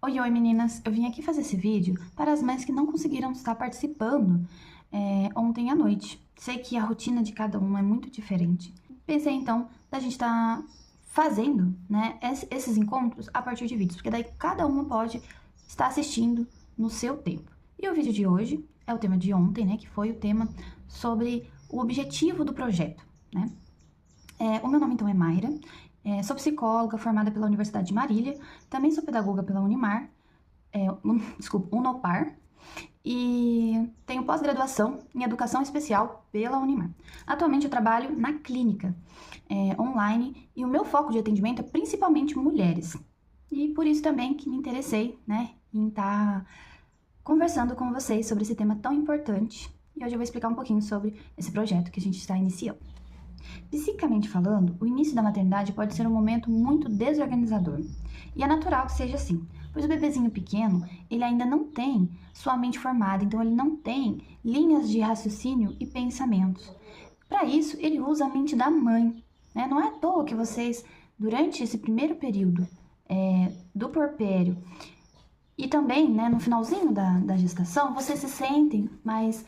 Oi, oi meninas, eu vim aqui fazer esse vídeo para as mães que não conseguiram estar participando ontem à noite. Sei que a rotina de cada um é muito diferente. Pensei então da gente estar fazendo, né, esses encontros a partir de vídeos, porque daí cada uma pode estar assistindo no seu tempo. E o vídeo de hoje é o tema de ontem, né, que foi o tema sobre o objetivo do projeto, né? O meu nome então é Mayra, sou psicóloga formada pela Universidade de Marília, também sou pedagoga pela Unimar, Unopar, e tenho pós-graduação em Educação Especial pela Unimar. Atualmente eu trabalho na clínica online e o meu foco de atendimento é principalmente mulheres. E por isso também que me interessei, né, em estar conversando com vocês sobre esse tema tão importante. E hoje eu vou explicar um pouquinho sobre esse projeto que a gente está iniciando. Psicamente falando, o início da maternidade pode ser um momento muito desorganizador. E é natural que seja assim, pois o bebezinho pequeno, ele ainda não tem sua mente formada, então ele não tem linhas de raciocínio e pensamentos. Para isso, ele usa a mente da mãe, né? Não é à toa que vocês, durante esse primeiro período do puerpério e também, né, no finalzinho da gestação, vocês se sentem mais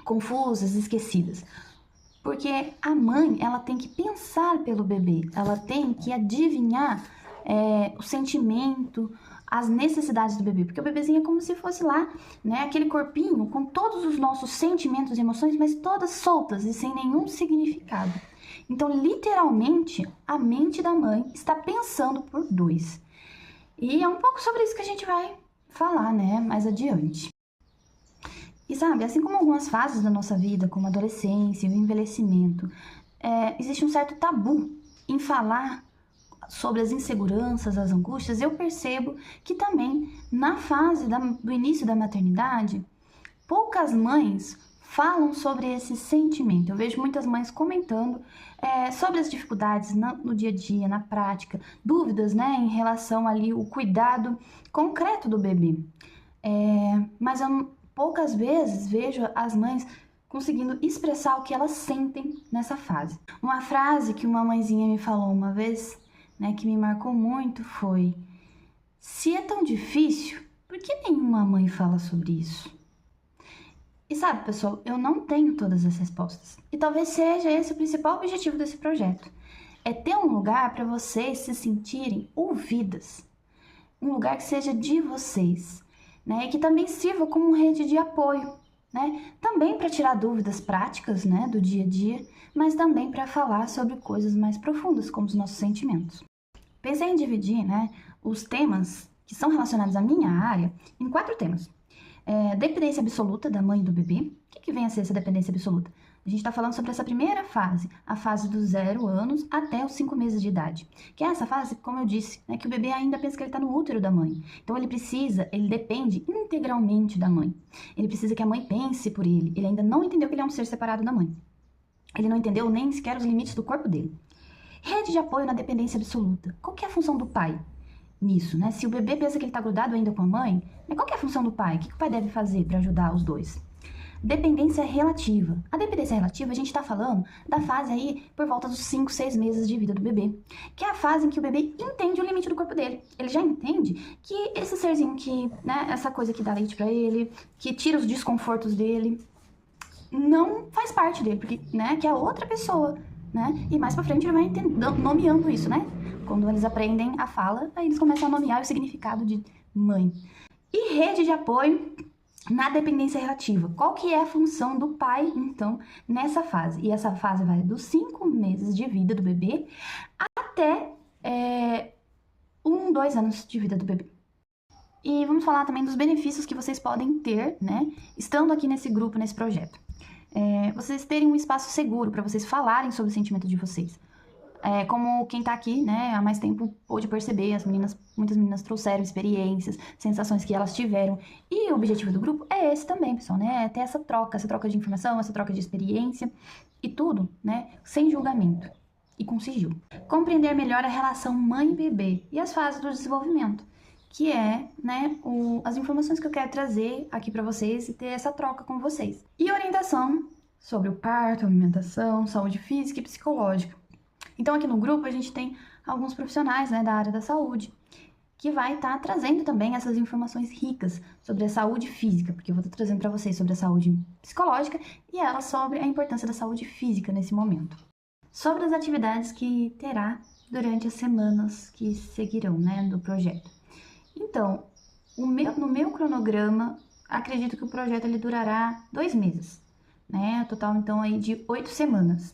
confusas, esquecidas. Porque a mãe, ela tem que pensar pelo bebê, ela tem que adivinhar o sentimento, as necessidades do bebê. Porque o bebezinho é como se fosse lá, né, aquele corpinho com todos os nossos sentimentos e emoções, mas todas soltas e sem nenhum significado. Então, literalmente, a mente da mãe está pensando por dois. E é um pouco sobre isso que a gente vai falar, né, mais adiante. E sabe, assim como algumas fases da nossa vida, como a adolescência e o envelhecimento, existe um certo tabu em falar sobre as inseguranças, as angústias. Eu percebo que também na fase do início da maternidade, poucas mães falam sobre esse sentimento. Eu vejo muitas mães comentando sobre as dificuldades no dia a dia, na prática, dúvidas, né, em relação ali o cuidado concreto do bebê. Mas eu poucas vezes vejo as mães conseguindo expressar o que elas sentem nessa fase. Uma frase que uma mãezinha me falou uma vez, né, que me marcou muito foi: se é tão difícil, por que nenhuma mãe fala sobre isso? E sabe, pessoal, eu não tenho todas as respostas. E talvez seja esse o principal objetivo desse projeto. É ter um lugar para vocês se sentirem ouvidas. Um lugar que seja de vocês, né? E que também sirva como rede de apoio, né? Também para tirar dúvidas práticas, né, do dia a dia, mas também para falar sobre coisas mais profundas, como os nossos sentimentos. Pensei em dividir, né, os temas que são relacionados à minha área em 4 temas. Dependência absoluta da mãe e do bebê. O que vem a ser essa dependência absoluta? A gente está falando sobre essa primeira fase, a fase dos 0 anos até os 5 meses de idade. Que é essa fase, como eu disse, né, que o bebê ainda pensa que ele está no útero da mãe. Então ele depende integralmente da mãe. Ele precisa que a mãe pense por ele. Ele ainda não entendeu que ele é um ser separado da mãe. Ele não entendeu nem sequer os limites do corpo dele. Rede de apoio na dependência absoluta. Qual que é a função do pai nisso, né? Se o bebê pensa que ele está grudado ainda com a mãe, mas qual que é a função do pai? O que o pai deve fazer para ajudar os dois? Dependência relativa. A dependência relativa, a gente está falando da fase aí por volta dos 5, 6 meses de vida do bebê, que é a fase em que o bebê entende o limite do corpo dele. Ele já entende que esse serzinho que, né, essa coisa que dá leite para ele, que tira os desconfortos dele, não faz parte dele, porque, né, que é outra pessoa, né? E mais pra frente ele vai nomeando isso, né? Quando eles aprendem a fala, aí eles começam a nomear o significado de mãe. E rede de apoio na dependência relativa. Qual que é a função do pai, então, nessa fase? E essa fase vai dos 5 meses de vida do bebê até 1, 2 anos de vida do bebê. E vamos falar também dos benefícios que vocês podem ter, né, estando aqui nesse grupo, nesse projeto. Vocês terem um espaço seguro para vocês falarem sobre o sentimento de vocês. Como quem tá aqui, né, há mais tempo pôde perceber, muitas meninas trouxeram experiências, sensações que elas tiveram. E o objetivo do grupo é esse também, pessoal, né? É ter essa troca de informação, essa troca de experiência e tudo, né, sem julgamento e com sigilo. Compreender melhor a relação mãe-bebê e as fases do desenvolvimento, que é, né, as informações que eu quero trazer aqui para vocês e ter essa troca com vocês. E orientação sobre o parto, alimentação, saúde física e psicológica. Então, aqui no grupo, a gente tem alguns profissionais, né, da área da saúde. que vai estar trazendo também essas informações ricas sobre a saúde física, porque eu vou estar trazendo para vocês sobre a saúde psicológica e ela sobre a importância da saúde física nesse momento. Sobre as atividades que terá durante as semanas que seguirão, né, do projeto. Então, no meu cronograma, acredito que o projeto ele durará 2 meses, né, total então aí de 8 semanas.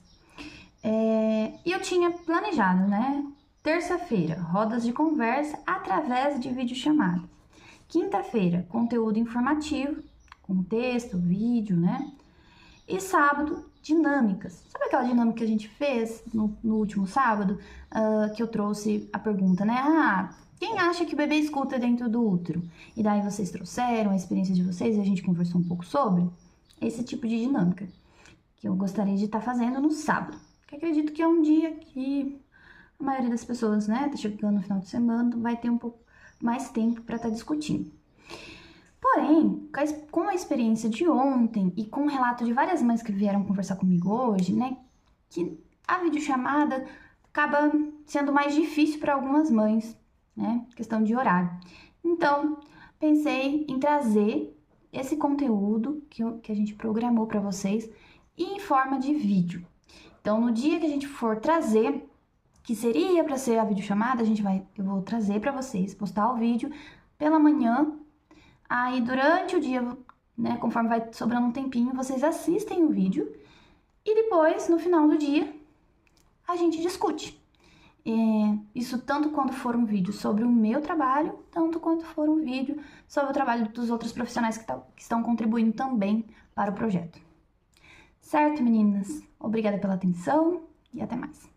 E eu tinha planejado, né, terça-feira, rodas de conversa através de videochamada. Quinta-feira, conteúdo informativo, com texto, vídeo, né? E sábado, dinâmicas. Sabe aquela dinâmica que a gente fez no último sábado? Que eu trouxe a pergunta, né? Quem acha que o bebê escuta dentro do útero? E daí vocês trouxeram a experiência de vocês e a gente conversou um pouco sobre esse tipo de dinâmica que eu gostaria de estar fazendo no sábado. Que acredito que é um dia que a maioria das pessoas, né, tá chegando no final de semana, vai ter um pouco mais tempo para estar discutindo. Porém, com a experiência de ontem e com o relato de várias mães que vieram conversar comigo hoje, né, que a videochamada acaba sendo mais difícil para algumas mães, né, questão de horário. Então, pensei em trazer esse conteúdo que a gente programou para vocês em forma de vídeo. Então, no dia que a gente for trazer, que seria para ser a videochamada, eu vou trazer para vocês, postar o vídeo pela manhã. Aí, durante o dia, né, conforme vai sobrando um tempinho, vocês assistem o vídeo e depois, no final do dia, a gente discute. Isso tanto quando for um vídeo sobre o meu trabalho, tanto quanto for um vídeo sobre o trabalho dos outros profissionais que estão contribuindo também para o projeto. Certo, meninas? Obrigada pela atenção e até mais.